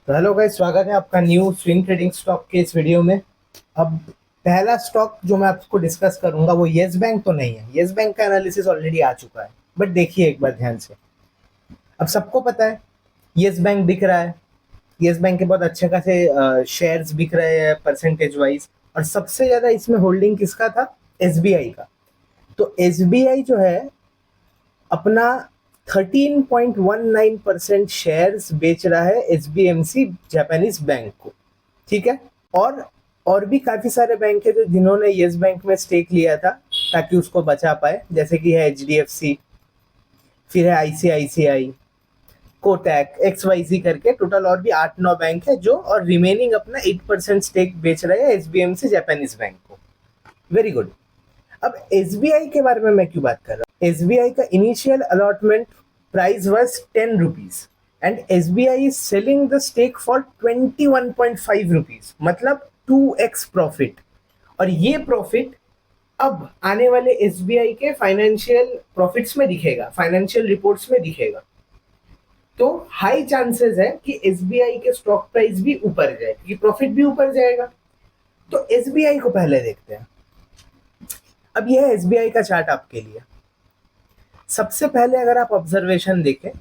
तो hello guys, स्वागत है आपका न्यू स्विंग ट्रेडिंग स्टॉक के इस वीडियो में। अब पहला स्टॉक जो मैं आपको डिस्कस करूंगा वो येस बैंक तो नहीं है। येस बैंक का एनालिसिस ऑलरेडी आ चुका है, बट देखिए एक बार ध्यान से। अब सबको पता है येस बैंक बिक रहा है। येस बैंक के बहुत अच्छे खासे शेयर्स बिक रहे हैं परसेंटेज वाइज, और सबसे ज्यादा इसमें होल्डिंग किसका था? एसबीआई का। तो एसबीआई जो है अपना 13.19% शेयर्स बेच रहा है एसबीएमसी जापानीज बैंक को। ठीक है। और भी काफी सारे बैंक है जो जिन्होंने येस बैंक में स्टेक लिया था ताकि उसको बचा पाए, जैसे कि है एचडीएफसी, फिर है आईसीआईसीआई, कोटैक, XYZ करके टोटल और भी 8-9 बैंक है जो, और रिमेनिंग अपना 8% स्टेक बेच रहे हैं एसबीएमसी जापानीज बैंक को। Very good. अब एसबीआई के बारे में मैं क्यों बात कर रहा हूँ? एसबीआई का initial allotment price was 10 rupees and SBI is selling the stake for 21.5 rupees, मतलब 2x प्रॉफिट। और ये प्रॉफिट अब आने वाले एसबीआई के फाइनेंशियल प्रॉफिट्स में दिखेगा, फाइनेंशियल रिपोर्ट्स में दिखेगा। तो हाई चांसेस है कि एसबीआई के स्टॉक प्राइस भी ऊपर जाए क्योंकि प्रॉफिट भी ऊपर जाएगा। तो एसबीआई को पहले देखते हैं। अब यह है एसबीआई का चार्ट आपके लिए। सबसे पहले अगर आप ऑब्जर्वेशन देखें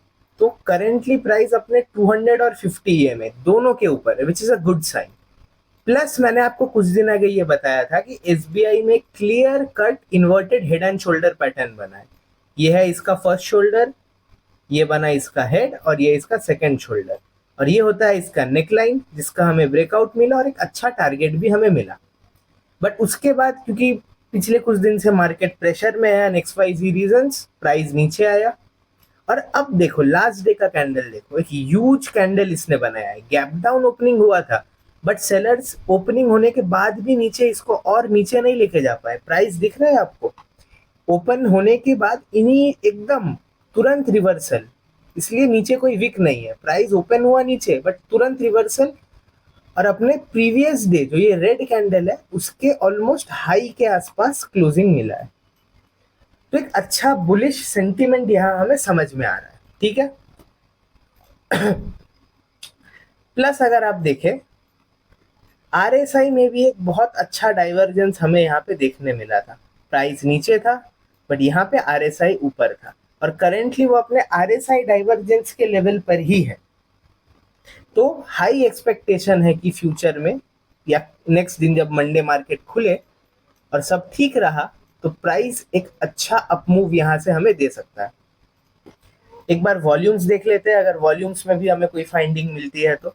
तो करेंटली प्राइस अपने 200 और 50 ईएमए दोनों के ऊपर है, which is a good sign. Plus मैंने आपको कुछ दिन आगे ये बताया था कि एसबीआई में clear cut inverted head and shoulder pattern बना है। ये है इसका फर्स्ट शोल्डर, ये बना इसका हेड, और ये इसका सेकंड शोल्डर, और ये होता है इसका नेकलाइन जिसका हमें ब्रेकआउट मिला और एक अच्छा टारगेट भी हमें मिला। बट उसके बाद क्योंकि पिछले कुछ दिन से मार्केट प्रेशर में है, XYZ रीजंस, प्राइस नीचे आया। और अब देखो लास्ट डे का कैंडल देखो, एक ह्यूज कैंडल इसने बनाया है। गैप डाउन ओपनिंग हुआ था, बट सेलर्स ओपनिंग होने के बाद भी नीचे इसको और नीचे नहीं लेके जा पाए। प्राइस दिख रहा है आपको, ओपन होने के बाद इन्हीं एकदम तुरंत रिवर्सल, इसलिए नीचे कोई विक नहीं है। प्राइस ओपन हुआ नीचे बट तुरंत रिवर्सल, और अपने प्रीवियस डे जो ये रेड कैंडल है उसके ऑलमोस्ट हाई के आसपास क्लोजिंग मिला है। तो एक अच्छा बुलिश सेंटीमेंट यहां हमें समझ में आ रहा है। ठीक है। प्लस अगर आप देखें आरएसआई में भी एक बहुत अच्छा डाइवर्जेंस हमें यहाँ पे देखने मिला था। प्राइस नीचे था बट यहाँ पे आरएसआई ऊपर था, और करेंटली वो अपने आरएसआई डाइवर्जेंस के लेवल पर ही है। तो हाई एक्सपेक्टेशन है कि फ्यूचर में या नेक्स्ट दिन जब मंडे मार्केट खुले और सब ठीक रहा तो प्राइस एक अच्छा अपमूव यहां से हमें दे सकता है। एक बार वॉल्यूम्स देख लेते हैं, अगर वॉल्यूम्स में भी हमें कोई फाइंडिंग मिलती है तो।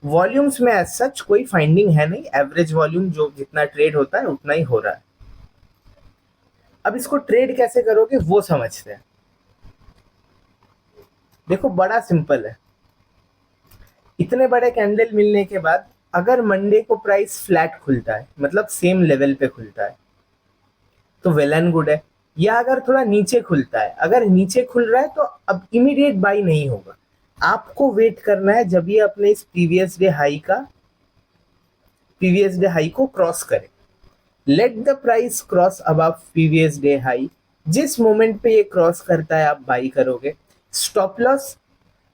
वॉल्यूम्स में एज सच कोई फाइंडिंग है नहीं, एवरेज वॉल्यूम जो जितना ट्रेड होता है उतना ही हो रहा है। अब इसको ट्रेड कैसे करोगे वो समझते हैं। देखो बड़ा सिंपल है। इतने बड़े कैंडल मिलने के बाद अगर मंडे को प्राइस फ्लैट खुलता है, मतलब सेम लेवल पे खुलता है, तो वेल एंड गुड है। या अगर थोड़ा नीचे खुलता है, अगर नीचे खुल रहा है तो अब इमीडिएट बाई नहीं होगा, आपको वेट करना है जब ये अपने इस प्रीवियस डे हाई को क्रॉस करे। Let the price cross above previous day high. जिस मोमेंट पे ये क्रॉस करता है आप बाई करोगे। स्टॉप लॉस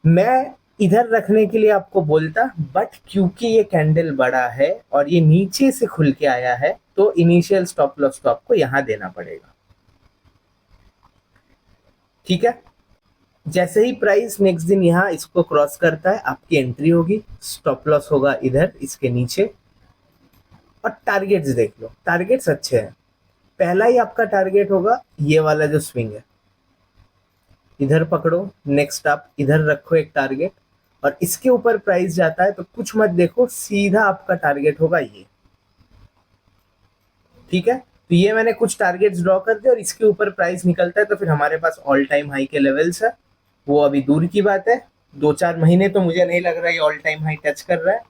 मैं इधर रखने के लिए आपको बोलता, बट क्योंकि ये कैंडल बड़ा है और ये नीचे से खुल के आया है तो इनिशियल स्टॉप लॉस तो आपको यहां देना पड़ेगा। ठीक है। जैसे ही प्राइस नेक्स्ट दिन यहां इसको क्रॉस करता है आपकी एंट्री होगी, स्टॉप लॉस होगा इधर इसके नीचे। और टारगेट्स देख लो, टारगेट्स अच्छे हैं। पहला ही आपका टारगेट होगा ये वाला जो स्विंग है, इधर पकड़ो। नेक्स्ट आप इधर रखो एक टारगेट, और इसके ऊपर प्राइस जाता है तो कुछ मत देखो, सीधा आपका टारगेट होगा ये। ठीक है। तो ये मैंने कुछ टारगेट्स ड्रॉ कर दिए, और इसके ऊपर प्राइस निकलता है तो फिर हमारे पास ऑल टाइम हाई के लेवल्स है। वो अभी दूर की बात है, 2-4 महीने तो मुझे नहीं लग रहा है ऑल टाइम हाई टच कर रहा है।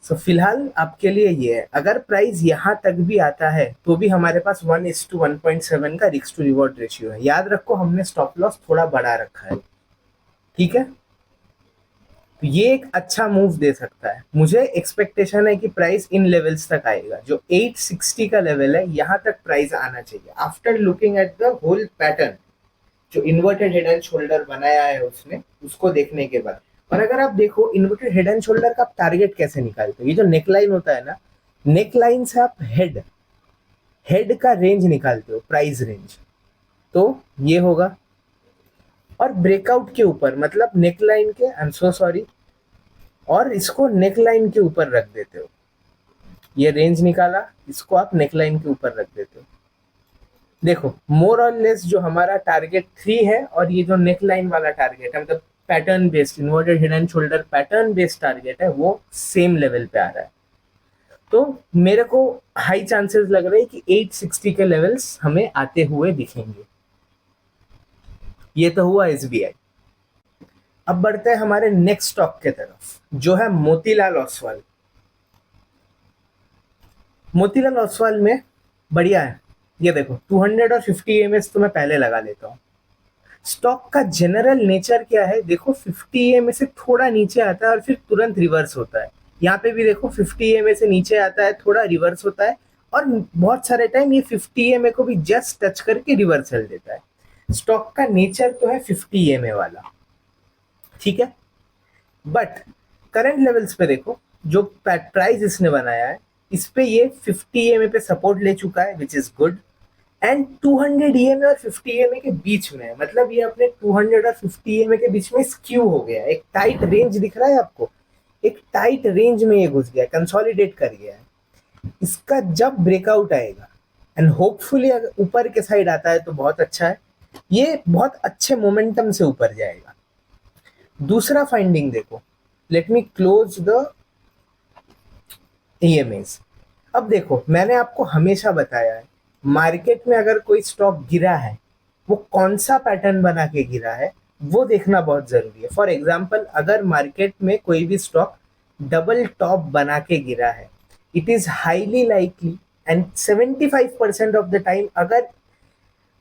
सो फिलहाल आपके लिए ये है, अगर प्राइस यहां तक भी आता है तो भी हमारे पास 1:1.7 का रिस्क टू रिवॉर्ड रेशियो है। याद रखो हमने स्टॉप लॉस थोड़ा बढ़ा रखा है। ठीक है। तो ये एक अच्छा मूव दे सकता है। मुझे एक्सपेक्टेशन है कि प्राइस इन लेवल्स तक आएगा, जो 860 का लेवल है यहां तक प्राइस आना चाहिए। After looking at the whole pattern जो इन्वर्टेड हेड एंड शोल्डर बनाया है उसने, उसको देखने के बाद और अगर आप देखो इन्वर्टेड हेड एंड शोल्डर का आप टारगेट कैसे निकालते हो, ये जो नेक लाइन होता है ना, नेक लाइन से आप हेड हेड का रेंज निकालते हो, प्राइस रेंज, तो ये होगा। और ब्रेकआउट के ऊपर मतलब नेक लाइन के, आई एम सो सॉरी, और इसको नेक लाइन के ऊपर रख देते हो, ये रेंज निकाला, इसको आप नेक लाइन के ऊपर रख देते हो। देखो मोर और लेस जो हमारा टारगेट 3 है और ये जो नेक लाइन वाला टारगेट है, मतलब pattern based inverted head and shoulder pattern based target है, वो सेम लेवल पे आ रहा है। तो मेरे को हाई चांसेस लग रहे हैं कि 860 के लेवल्स हमें आते हुए दिखेंगे। ये तो हुआ एसबीआई। अब बढ़ते हैं हमारे नेक्स्ट स्टॉक के तरफ, जो है मोतीलाल ओसवाल। मोतीलाल ओसवाल में बढ़िया है, ये देखो 200 और 50 EMS तो मैं पहले लगा लेता हूँ। स्टॉक का जनरल नेचर क्या है, देखो 50 EMA से थोड़ा नीचे आता है और फिर तुरंत रिवर्स होता है। यहाँ पे भी देखो 50 EMA से नीचे आता है, थोड़ा रिवर्स होता है, और बहुत सारे टाइम ये 50 EMA को भी जस्ट टच करके रिवर्सल देता है। स्टॉक का नेचर तो है 50 EMA वाला, ठीक है। बट करंट लेवल्स पे देखो, जो प्राइस इसने बनाया है, इस पे ये 50 EMA पे सपोर्ट ले चुका है, which is good. And 200 EMA और 50 EMA के बीच में है, मतलब ये अपने 200 और 50 EMA के बीच में स्क्यू हो गया है। एक टाइट रेंज दिख रहा है आपको, एक टाइट रेंज में ये घुस गया, कंसोलिडेट कर गया है। इसका जब ब्रेकआउट आएगा एंड होपफुली अगर ऊपर के साइड आता है तो बहुत अच्छा है, ये बहुत अच्छे मोमेंटम से ऊपर जाएगा। दूसरा फाइंडिंग देखो, let me close the EMAs। अब देखो मैंने आपको हमेशा बताया है, मार्केट में अगर कोई स्टॉक गिरा है, वो कौन सा पैटर्न बना के गिरा है वो देखना बहुत जरूरी है। फॉर एग्जाम्पल, अगर मार्केट में कोई भी स्टॉक डबल टॉप बना के गिरा है, it is highly likely and 75% of the time, अगर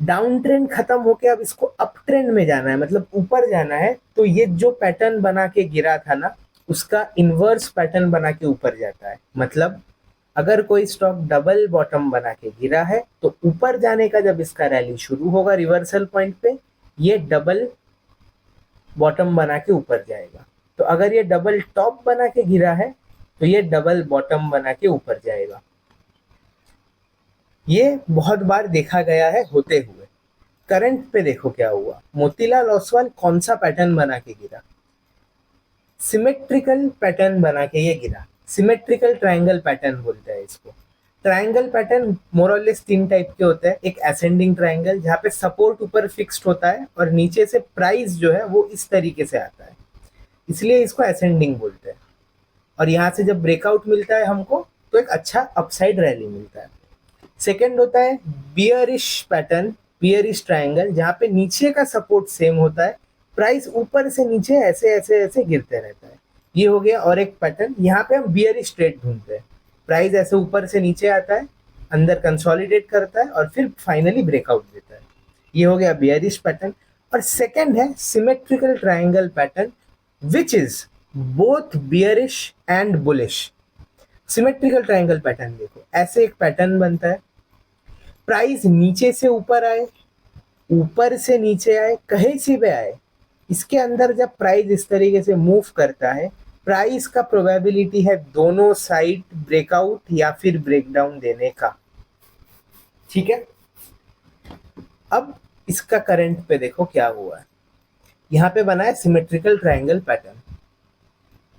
डाउन ट्रेंड खत्म होके अब इसको अप ट्रेंड में जाना है, मतलब ऊपर जाना है, तो ये जो पैटर्न बना के गिरा था ना, उसका इन्वर्स पैटर्न बना के ऊपर जाता है। मतलब अगर कोई स्टॉक डबल बॉटम बना के गिरा है, तो ऊपर जाने का जब इसका रैली शुरू होगा रिवर्सल पॉइंट पे, ये डबल बॉटम बना के ऊपर जाएगा। तो अगर ये डबल टॉप बना के गिरा है, तो ये डबल बॉटम बना के ऊपर जाएगा। ये बहुत बार देखा गया है होते हुए। करंट पे देखो क्या हुआ, मोतीलाल ओसवाल कौन सा पैटर्न बना के गिरा, सिमेट्रिकल पैटर्न बना के ये गिरा। सिमेट्रिकल ट्रायंगल पैटर्न बोलते हैं इसको। ट्रायंगल पैटर्न मोरलेस 3 टाइप के होते हैं। एक असेंडिंग ट्रायंगल, जहाँ पे सपोर्ट ऊपर फिक्स्ड होता है और नीचे से प्राइस जो है वो इस तरीके से आता है, इसलिए इसको असेंडिंग बोलते हैं। और यहाँ से जब ब्रेकआउट मिलता है हमको, तो एक अच्छा अपसाइड रैली मिलता है। सेकेंड होता है बियरिश पैटर्न, बियरिश ट्रायंगल, जहाँ पे नीचे का सपोर्ट सेम होता है, प्राइस ऊपर से नीचे ऐसे ऐसे ऐसे गिरते रहता है। ये हो गया। और एक पैटर्न, यहाँ पे हम बियरिश ट्रेड ढूंढते हैं, प्राइस ऐसे ऊपर से नीचे आता है, अंदर कंसोलिडेट करता है और फिर फाइनली ब्रेकआउट देता है। ये हो गया बियरिश पैटर्न। और सेकेंड है symmetrical triangle pattern, which is both bearish and bullish. Symmetrical triangle pattern देखो, ऐसे एक पैटर्न बनता है, प्राइस नीचे से ऊपर आए, ऊपर से नीचे आए, कहीं से भी आए, इसके अंदर जब प्राइस इस तरीके से मूव करता है, प्राइस का प्रोबेबिलिटी है दोनों साइड ब्रेकआउट या फिर ब्रेकडाउन देने का, ठीक है। अब इसका करंट पे देखो क्या हुआ है। यहाँ पे बना है सिमेट्रिकल ट्रायंगल पैटर्न,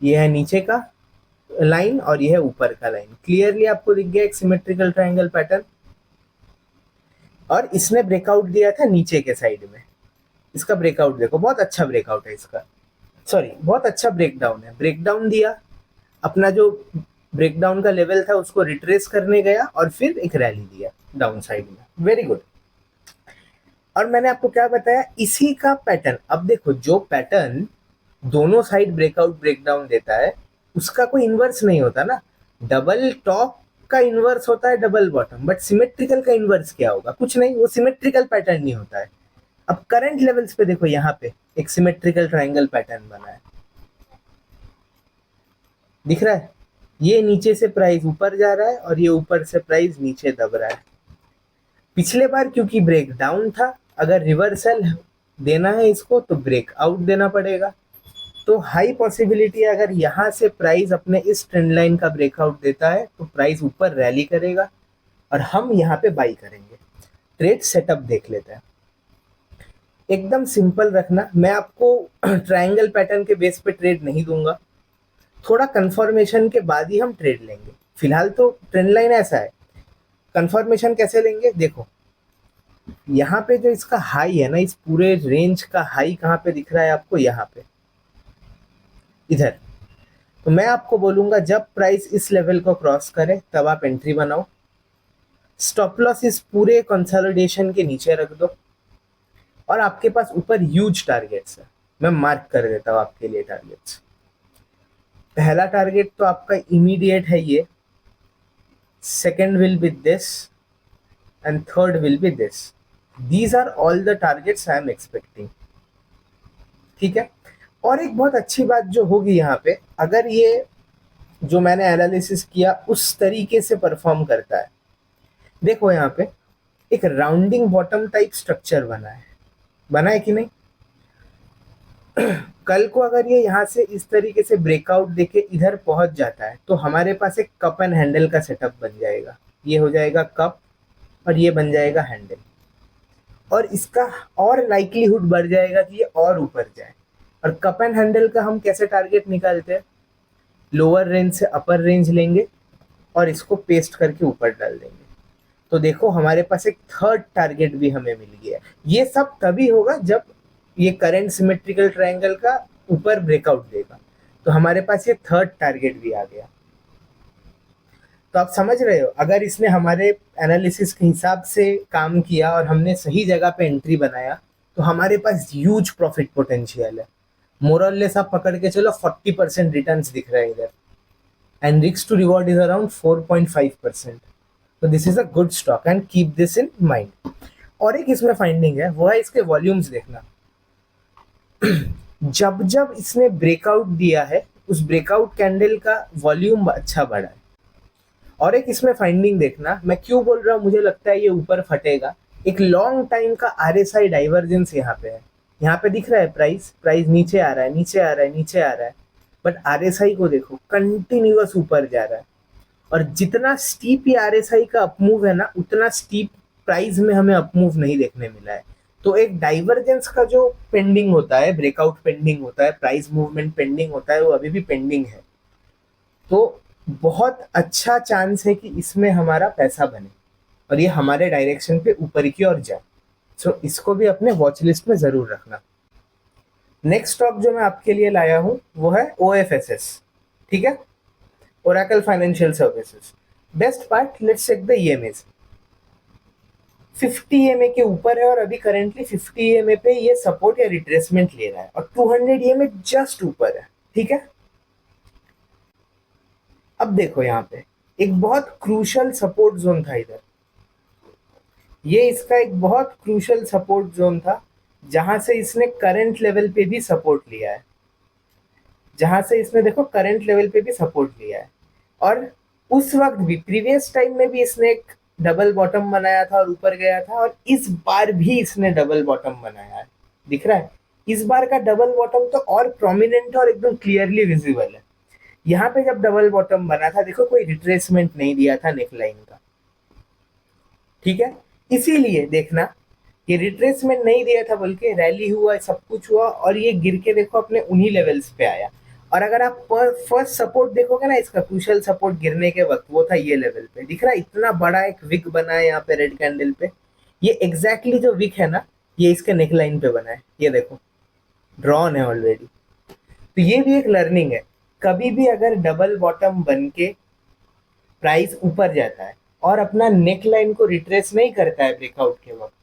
ये है नीचे का लाइन और ये है ऊपर का लाइन। क्लियरली आपको दिख गया एक सिमेट्रिकल ट्रायंगल पैटर्न। और इसने ब्रेकआउट दिया था नीचे के साइड में, इसका ब्रेकआउट देखो, बहुत अच्छा ब्रेकआउट है इसका, सॉरी बहुत अच्छा ब्रेकडाउन है। ब्रेकडाउन दिया, अपना जो ब्रेकडाउन का लेवल था उसको रिट्रेस करने गया और फिर एक रैली दिया डाउन साइड में, वेरी गुड। और मैंने आपको क्या बताया, इसी का पैटर्न। अब देखो जो पैटर्न दोनों साइड ब्रेकआउट ब्रेकडाउन देता है, उसका कोई इन्वर्स नहीं होता ना। डबल टॉप का इन्वर्स होता है डबल बॉटम, बट सिमेट्रिकल का इन्वर्स क्या होगा, कुछ नहीं, वो सिमेट्रिकल पैटर्न नहीं होता है। अब करंट लेवल्स पे देखो, यहाँ पे एक सिमेट्रिकल ट्रायंगल पैटर्न बना है, दिख रहा है। ये नीचे से प्राइस ऊपर जा रहा है और ये ऊपर से प्राइस नीचे दब रहा है। पिछले बार क्योंकि ब्रेक डाउन था, अगर रिवर्सल देना है इसको तो ब्रेक आउट देना पड़ेगा। तो हाई पॉसिबिलिटी है अगर यहाँ से प्राइस अपने इस ट्रेंड लाइन का ब्रेकआउट देता है तो प्राइस ऊपर रैली करेगा और हम यहाँ पे बाई करेंगे। ट्रेड सेटअप देख लेते हैं। एकदम सिंपल रखना, मैं आपको ट्रायंगल पैटर्न के बेस पे ट्रेड नहीं दूंगा, थोड़ा कंफर्मेशन के बाद ही हम ट्रेड लेंगे। फिलहाल तो ट्रेंड लाइन ऐसा है, कंफर्मेशन कैसे लेंगे देखो। यहाँ पे जो इसका हाई है ना, इस पूरे रेंज का हाई कहाँ पे दिख रहा है आपको, यहाँ पे इधर। तो मैं आपको बोलूंगा जब प्राइस इस लेवल को क्रॉस करे तब आप एंट्री बनाओ। स्टॉप लॉस इस पूरे कंसोलिडेशन के नीचे रख दो और आपके पास ऊपर ह्यूज टारगेट्स है, मैं मार्क कर देता हूँ आपके लिए टारगेट्स। पहला टारगेट तो आपका इमीडिएट है ये, second will be this and third will be this. These are all the targets I am expecting, ठीक है। और एक बहुत अच्छी बात जो होगी यहाँ पे, अगर ये जो मैंने एनालिसिस किया उस तरीके से परफॉर्म करता है, देखो यहाँ पे एक राउंडिंग बॉटम टाइप स्ट्रक्चर बना है कि नहीं। कल को अगर ये यहाँ से इस तरीके से ब्रेकआउट देके इधर पहुंच जाता है तो हमारे पास एक कप एंड हैंडल का सेटअप बन जाएगा। ये हो जाएगा कप और ये बन जाएगा हैंडल, और इसका और लाइक्लीहुड बढ़ जाएगा कि ये और ऊपर जाए। और कप एंड हैंडल का हम कैसे टारगेट निकालते हैं, लोअर रेंज से अपर रेंज लेंगे और इसको पेस्ट करके ऊपर डाल देंगे। तो देखो हमारे पास एक थर्ड टारगेट भी हमें मिल गया। ये सब तभी होगा जब ये करंट सिमेट्रिकल ट्रायंगल का ऊपर ब्रेकआउट देगा, तो हमारे पास ये थर्ड टारगेट भी आ गया। तो आप समझ रहे हो, अगर इसने हमारे एनालिसिस के हिसाब से काम किया और हमने सही जगह पे एंट्री बनाया तो हमारे पास ह्यूज प्रॉफिट पोटेंशियल है। मोरलेस आप पकड़ के चलो 40% रिटर्न्स दिख रहा है इधर, and risk to reward is around 4.5%। तो this is a good stock and keep this in mind. और एक इसमें फाइंडिंग है, वो है इसके वॉल्यूम्स देखना। जब जब इसने ब्रेकआउट दिया है उस ब्रेकआउट कैंडल का वॉल्यूम अच्छा बढ़ा है। और एक इसमें फाइंडिंग देखना, मैं क्यों बोल रहा हूँ, मुझे लगता है ये ऊपर फटेगा। एक लॉन्ग टाइम का RSI डाइवर्जेंस यहाँ पे है, यहाँ पे दिख रहा है प्राइस नीचे आ रहा है, नीचे आ रहा है, नीचे आ रहा है, बट RSI को देखो कंटिन्यूअस ऊपर जा रहा है। और जितना स्टीप ये RSI का अपमूव है ना, उतना स्टीप प्राइस में हमें अपमूव नहीं देखने मिला है। तो एक डाइवर्जेंस का जो पेंडिंग होता है, ब्रेकआउट पेंडिंग होता है, प्राइस मूवमेंट पेंडिंग होता है, वो अभी भी पेंडिंग है। तो बहुत अच्छा चांस है कि इसमें हमारा पैसा बने और ये हमारे डायरेक्शन पे ऊपर की ओर जाए। सो इसको भी अपने वॉच लिस्ट में जरूर रखना। नेक्स्ट स्टॉक जो मैं आपके लिए लाया हूँ वो है OFSS, ठीक है, Oracle financial services. Best part, let's check the EMAs। 50 EMA के ऊपर है और अभी करेंटली 50 EMA पे ये सपोर्ट या रिट्रेसमेंट ले रहा है और 200 EMA जस्ट ऊपर है, ठीक है। अब देखो यहाँ पे एक बहुत क्रूशल सपोर्ट जोन था इधर, ये इसका एक बहुत क्रूशल सपोर्ट जोन था जहां से इसने करंट लेवल पे भी सपोर्ट लिया है, जहां से इसने देखो करंट लेवल पे भी सपोर्ट लिया है। और उस वक्त भी प्रीवियस टाइम में भी इसने एक डबल बॉटम बनाया था और ऊपर गया था, और इस बार भी इसने डबल बॉटम बनाया है, दिख रहा है। इस बार का डबल बॉटम तो और प्रोमिनेंट और एकदम क्लियरली विजिबल है। यहाँ पे जब डबल बॉटम बना था देखो कोई रिट्रेसमेंट नहीं दिया था नेकलाइन का, ठीक है। इसीलिए देखना ये रिट्रेसमेंट नहीं दिया था, बल्कि रैली हुआ, सब कुछ हुआ और ये गिर के देखो अपने उन्हीं लेवल्स पे आया। और अगर आप फर्स्ट सपोर्ट देखोगे ना, इसका क्रूशियल सपोर्ट गिरने के वक्त वो था ये लेवल पे, दिख रहा है इतना बड़ा एक विक बना है यहाँ पे रेड कैंडल पे। ये एग्जैक्टली जो विक है ना, ये इसके नेकलाइन पे बना है, ये देखो ड्रॉन है ऑलरेडी। तो ये भी एक लर्निंग है, कभी भी अगर डबल बॉटम बन के प्राइस ऊपर जाता है और अपना नेक लाइन को रिट्रेस नहीं करता है ब्रेकआउट के वक्त,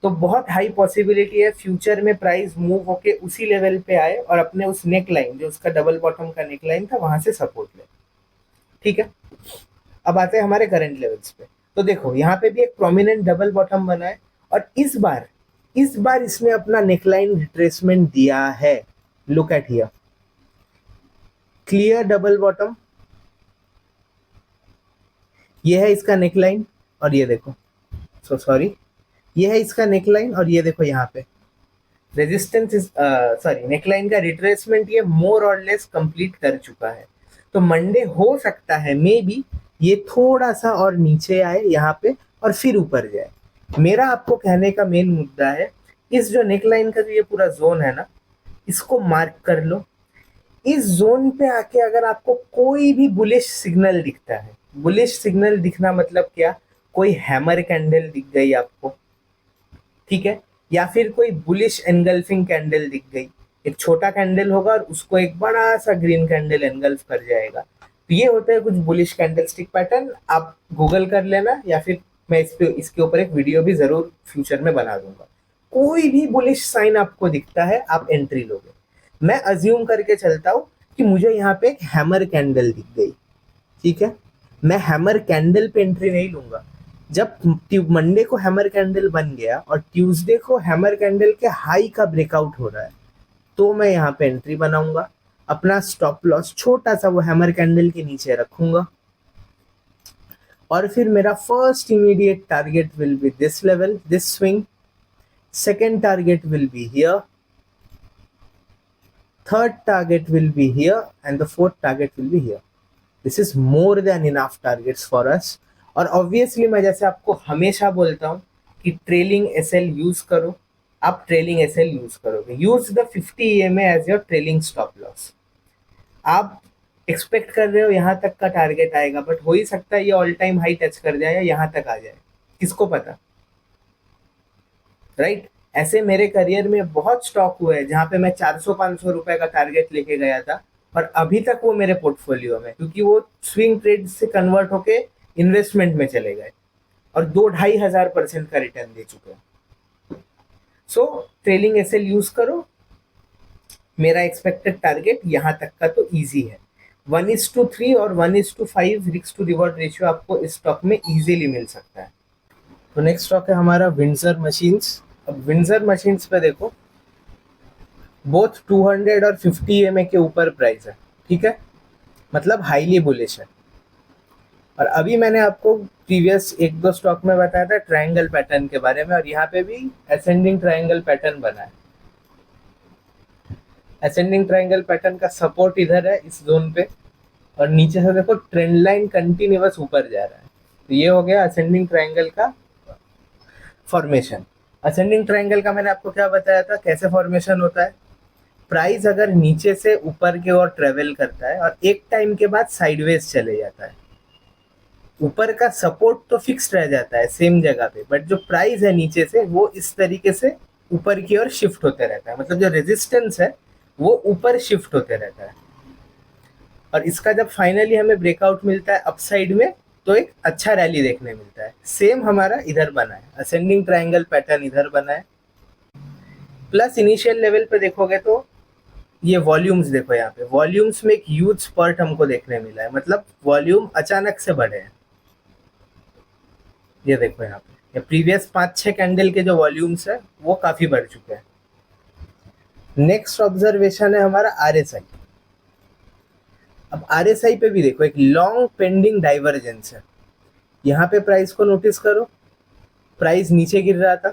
तो बहुत हाई पॉसिबिलिटी है फ्यूचर में प्राइस मूव होके उसी लेवल पे आए और अपने उस नेक लाइन, जो उसका डबल बॉटम का नेक लाइन था, वहां से सपोर्ट ले, ठीक है। अब आते हैं हमारे करंट लेवल्स पे। तो देखो यहाँ पे भी एक प्रोमिनेंट डबल बॉटम बना है और इस बार इसने अपना नेकलाइन रिट्रेसमेंट दिया है। Look at here, clear double bottom, ये है इसका नेकलाइन और ये देखो, सॉरी, ये है इसका नेकलाइन और ये देखो यहाँ पे रेजिस्टेंस इज सॉरी नेकलाइन का रिट्रेसमेंट ये मोर और लेस कंप्लीट कर चुका है। तो मंडे हो सकता है मे बी ये थोड़ा सा और नीचे आए यहाँ पे और फिर ऊपर जाए। मेरा आपको कहने का मेन मुद्दा है, इस जो नेकलाइन का जो ये पूरा जोन है ना, इसको मार्क कर लो। इस जोन पे आके अगर आपको कोई भी बुलिश सिग्नल दिखता है, बुलिश सिग्नल दिखना मतलब क्या, कोई हैमर कैंडल दिख गई आपको, ठीक है, या फिर कोई बुलिश एनगल्फिंग कैंडल दिख गई, एक छोटा कैंडल होगा और उसको एक बड़ा सा ग्रीन कैंडल एनगल्फ कर जाएगा, तो ये होता है कुछ बुलिश कैंडलस्टिक पैटर्न। आप गूगल कर लेना या फिर मैं इसके ऊपर एक वीडियो भी जरूर फ्यूचर में बना दूंगा। कोई भी बुलिश साइन आपको दिखता है आप एंट्री लोगे। मैं अज्यूम करके चलता हूँ कि मुझे यहाँ पे एक हैमर कैंडल दिख गई, ठीक है, मैं हैमर कैंडल पे एंट्री नहीं लूंगा। जब मंडे को हैमर कैंडल बन गया और ट्यूसडे को हैमर कैंडल के हाई का ब्रेकआउट हो रहा है, तो मैं यहाँ पे एंट्री बनाऊंगा। अपना स्टॉप लॉस छोटा सा वो हैमर कैंडल के नीचे रखूंगा और फिर मेरा first immediate target will be this level, this swing. Second target will be here, third target will be here and the fourth target will be here. This is more than enough targets for us. और obviously मैं जैसे आपको हमेशा बोलता हूँ कि trailing SL use करो, आप ट्रेलिंग एसएल यूज करोगे, use the 50 EMA as your trailing stop loss. आप एक्सपेक्ट कर रहे हो यहाँ तक का टारगेट आएगा, बट हो ही सकता है ये ऑल टाइम हाई टच कर जाए या यहाँ तक आ जाए, किसको पता, राइट? ऐसे मेरे करियर में बहुत स्टॉक हुए हैं जहाँ पे मैं 400-500 रुपए का टारगेट लेके गया था और अभी तक वो मेरे पोर्टफोलियो में, क्योंकि वो स्विंग ट्रेड से कन्वर्ट होके इन्वेस्टमेंट में चले गए और 2-2.5% का रिटर्न दे चुके हैं। सो ट्रेलिंग एसएल यूज करो। मेरा एक्सपेक्टेड टारगेट यहाँ तक का तो ईजी है, 1:3 और 1:5 रिस्क टू रिवॉर्ड रेशियो आपको इस स्टॉक में इजीली मिल सकता है। तो नेक्स्ट स्टॉक है हमारा विंडसर मशीन्स। अब विंडसर मशीन्स पे देखो, बोथ 200 और 50 EMA के ऊपर प्राइस है, ठीक है, मतलब हाईली बुलिश है। और अभी मैंने आपको प्रीवियस 1-2 स्टॉक में बताया था ट्रायंगल पैटर्न के बारे में, और यहाँ पे भी असेंडिंग ट्रायंगल पैटर्न बना है। असेंडिंग ट्रायंगल पैटर्न का सपोर्ट इधर है इस जोन पे, और नीचे से देखो ट्रेंड लाइन कंटिन्यूअस ऊपर जा रहा है। तो ये हो गया असेंडिंग ट्रायंगल का फॉर्मेशन। असेंडिंग ट्रायंगल का मैंने आपको क्या बताया था, कैसे फॉर्मेशन होता है। प्राइस अगर नीचे से ऊपर की ओर ट्रेवल करता है और एक टाइम के बाद साइडवेज चले जाता है, ऊपर का सपोर्ट तो फिक्स रह जाता है सेम जगह पे, बट जो प्राइस है नीचे से वो इस तरीके से ऊपर की ओर शिफ्ट होते रहता है, मतलब जो रेजिस्टेंस है वो ऊपर शिफ्ट होते रहता है। और इसका जब फाइनली हमें ब्रेकआउट मिलता है अपसाइड में, तो एक अच्छा रैली देखने मिलता है। सेम हमारा इधर बना है, असेंडिंग ट्रायंगल पैटर्न इधर बना है। प्लस इनिशियल लेवल पे देखोगे तो ये वॉल्यूम्स देखो, यहाँ पे वॉल्यूम्स में एक ह्यूज स्पर्ट हमको देखने मिला है, मतलब वॉल्यूम अचानक से बढ़े हैं। ये देखो यहाँ पे, ये प्रीवियस 5-6 कैंडल के जो वॉल्यूम्स है वो काफी बढ़ चुके हैं। नेक्स्ट ऑब्जर्वेशन है हमारा आरएसआई। अब आरएसआई पे भी देखो एक लॉन्ग पेंडिंग डाइवर्जेंस है। यहाँ पे प्राइस को नोटिस करो, प्राइस नीचे गिर रहा था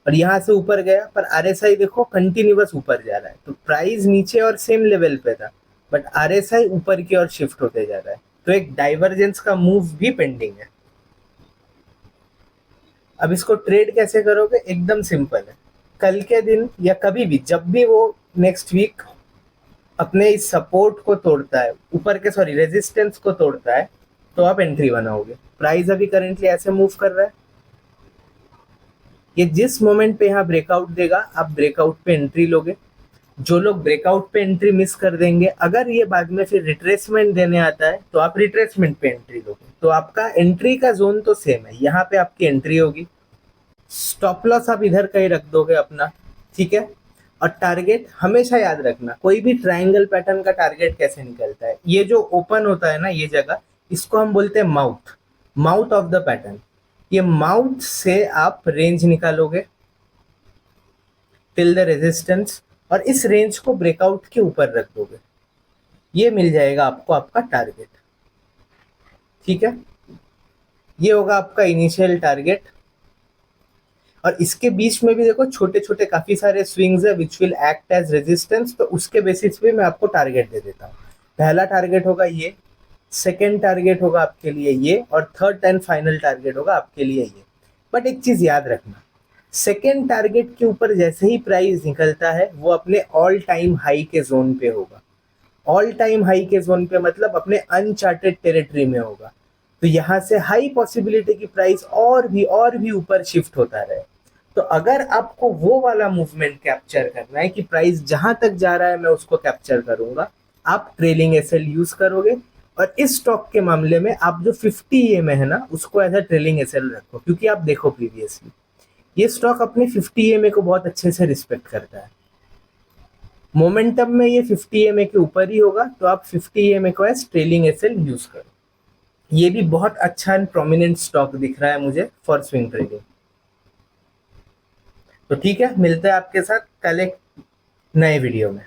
और यहाँ से ऊपर गया, पर आरएसआई देखो कंटिन्यूअस ऊपर जा रहा है। तो प्राइस नीचे और सेम लेवल पे था, बट आरएसआई ऊपर की ओर शिफ्ट होते जा रहा है, तो एक डाइवर्जेंस का मूव भी पेंडिंग है। अब इसको ट्रेड कैसे करोगे, एकदम सिंपल है। कल के दिन या कभी भी जब भी वो नेक्स्ट वीक अपने इस सपोर्ट को तोड़ता है, ऊपर के सॉरी रेजिस्टेंस को तोड़ता है, तो आप एंट्री बनाओगे। प्राइस अभी करेंटली ऐसे मूव कर रहा है, ये जिस मोमेंट पे यहाँ ब्रेकआउट देगा आप ब्रेकआउट पे एंट्री लोगे। जो लोग ब्रेकआउट पे एंट्री मिस कर देंगे, अगर ये बाद में फिर रिट्रेसमेंट देने आता है तो आप रिट्रेसमेंट पे एंट्री लोगे। तो आपका एंट्री का जोन तो सेम है, यहाँ पे आपकी एंट्री होगी। स्टॉप लॉस आप इधर कहीं रख दोगे अपना, ठीक है। और टारगेट हमेशा याद रखना, कोई भी ट्रायंगल पैटर्न का टारगेट कैसे निकलता है, ये जो ओपन होता है ना ये जगह, इसको हम बोलते हैं mouth, mouth of the pattern. ये माउथ से आप रेंज निकालोगे टिल द रेजिस्टेंस, और इस रेंज को ब्रेकआउट के ऊपर रख दोगे, ये मिल जाएगा आपको आपका टारगेट, ठीक है। ये होगा आपका इनिशियल टारगेट। और इसके बीच में भी देखो छोटे छोटे काफी सारे स्विंग्स है which will act as resistance, तो उसके बेसिस पे मैं आपको टारगेट दे देता हूँ। पहला टारगेट होगा ये, सेकेंड टारगेट होगा आपके लिए ये, और थर्ड एंड फाइनल टारगेट होगा आपके लिए ये। बट एक चीज याद रखना, सेकेंड टारगेट के ऊपर जैसे ही प्राइस निकलता है वो अपने ऑल टाइम हाई के जोन पे होगा। ऑल टाइम हाई के जोन पे मतलब अपने अनचार्टेड टेरिटरी में होगा। तो यहाँ से हाई पॉसिबिलिटी की प्राइस और भी ऊपर शिफ्ट होता रहे। तो अगर आपको वो वाला मूवमेंट कैप्चर करना है कि प्राइस जहां तक जा रहा है मैं उसको कैप्चर करूंगा, आप ट्रेलिंग एसएल यूज करोगे। और इस स्टॉक के मामले में आप जो 50 EMA है ना उसको एज अ ट्रेलिंग एसएल रखो, क्योंकि आप देखो प्रीवियसली ये स्टॉक अपने 50 EMA को बहुत अच्छे से रिस्पेक्ट करता है। मोमेंटम में ये 50 EMA के ऊपर ही होगा, तो आप 50 EMA को एज ट्रेलिंग एसएल यूज करो। ये भी बहुत अच्छा एंड प्रोमिनेंट स्टॉक दिख रहा है मुझे फॉर स्विंग ट्रेडिंग। तो ठीक है, मिलते हैं आपके साथ कल एक नए वीडियो में।